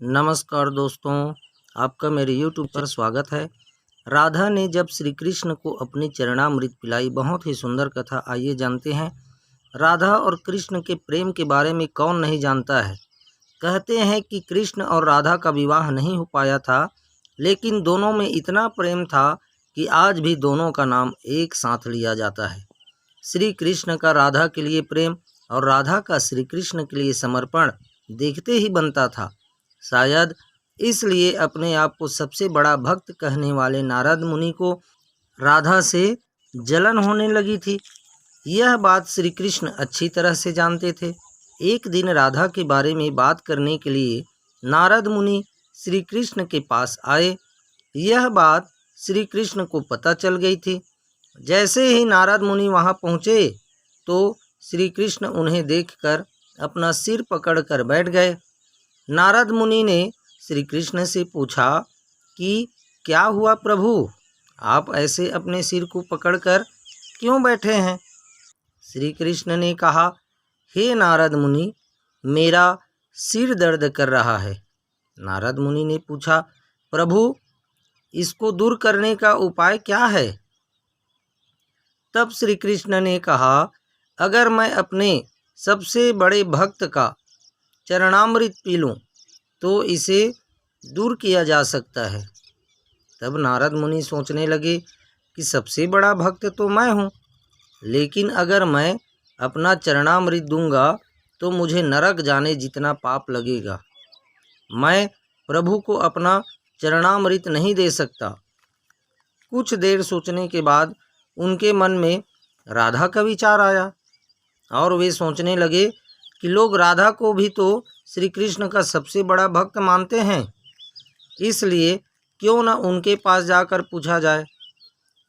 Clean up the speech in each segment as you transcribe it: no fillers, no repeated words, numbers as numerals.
नमस्कार दोस्तों, आपका मेरे YouTube पर स्वागत है। राधा ने जब श्री कृष्ण को अपनी चरणामृत पिलाई, बहुत ही सुंदर कथा। आइए जानते हैं राधा और कृष्ण के प्रेम के बारे में। कौन नहीं जानता है। कहते हैं कि कृष्ण और राधा का विवाह नहीं हो पाया था, लेकिन दोनों में इतना प्रेम था कि आज भी दोनों का नाम एक साथ लिया जाता है। श्री कृष्ण का राधा के लिए प्रेम और राधा का श्री कृष्ण के लिए समर्पण देखते ही बनता था। शायद इसलिए अपने आप को सबसे बड़ा भक्त कहने वाले नारद मुनि को राधा से जलन होने लगी थी। यह बात श्री कृष्ण अच्छी तरह से जानते थे। एक दिन राधा के बारे में बात करने के लिए नारद मुनि श्री कृष्ण के पास आए। यह बात श्री कृष्ण को पता चल गई थी। जैसे ही नारद मुनि वहां पहुंचे तो श्री कृष्ण उन्हें देखकर अपना सिर पकड़कर बैठ गए। नारद मुनि ने श्री कृष्ण से पूछा कि क्या हुआ प्रभु, आप ऐसे अपने सिर को पकड़कर क्यों बैठे हैं। श्री कृष्ण ने कहा, हे नारद मुनि, मेरा सिर दर्द कर रहा है। नारद मुनि ने पूछा, प्रभु इसको दूर करने का उपाय क्या है। तब श्री कृष्ण ने कहा, अगर मैं अपने सबसे बड़े भक्त का चरणामृत पी लूँ तो इसे दूर किया जा सकता है। तब नारद मुनि सोचने लगे कि सबसे बड़ा भक्त तो मैं हूँ, लेकिन अगर मैं अपना चरणामृत दूंगा तो मुझे नरक जाने जितना पाप लगेगा। मैं प्रभु को अपना चरणामृत नहीं दे सकता। कुछ देर सोचने के बाद उनके मन में राधा का विचार आया और वे सोचने लगे कि लोग राधा को भी तो श्री कृष्ण का सबसे बड़ा भक्त मानते हैं, इसलिए क्यों न उनके पास जाकर पूछा जाए।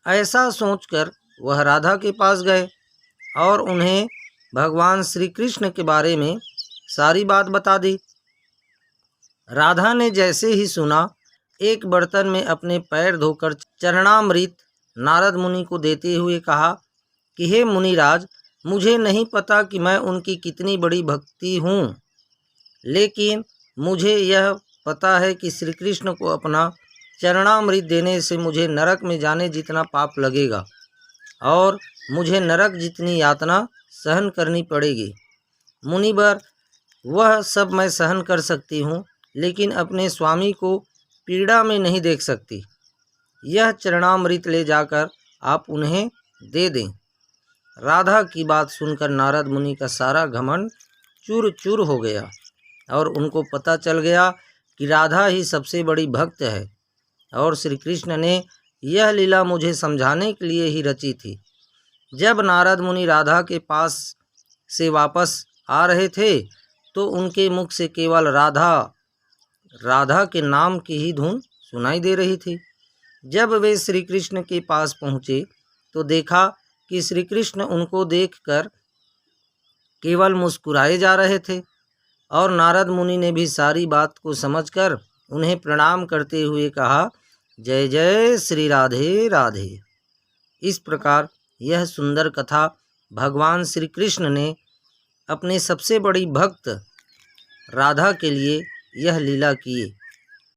ऐसा सोचकर वह राधा के पास गए और उन्हें भगवान श्री कृष्ण के बारे में सारी बात बता दी। राधा ने जैसे ही सुना, एक बर्तन में अपने पैर धोकर चरणामृत नारद मुनि को देते हुए कहा कि हे मुनिराज, मुझे नहीं पता कि मैं उनकी कितनी बड़ी भक्ति हूँ, लेकिन मुझे यह पता है कि श्री कृष्ण को अपना चरणामृत देने से मुझे नरक में जाने जितना पाप लगेगा और मुझे नरक जितनी यातना सहन करनी पड़ेगी। मुनिवर, वह सब मैं सहन कर सकती हूँ, लेकिन अपने स्वामी को पीड़ा में नहीं देख सकती। यह चरणामृत ले जाकर आप उन्हें दे दें। राधा की बात सुनकर नारद मुनि का सारा घमंड चूर चूर हो गया और उनको पता चल गया कि राधा ही सबसे बड़ी भक्त है और श्री कृष्ण ने यह लीला मुझे समझाने के लिए ही रची थी। जब नारद मुनि राधा के पास से वापस आ रहे थे तो उनके मुख से केवल राधा राधा के नाम की ही धुन सुनाई दे रही थी। जब वे श्री कृष्ण के पास पहुँचे तो देखा कि श्री कृष्ण उनको देखकर केवल मुस्कुराए जा रहे थे और नारद मुनि ने भी सारी बात को समझकर उन्हें प्रणाम करते हुए कहा, जय जय श्री राधे राधे। इस प्रकार यह सुंदर कथा भगवान श्री कृष्ण ने अपने सबसे बड़ी भक्त राधा के लिए यह लीला किए।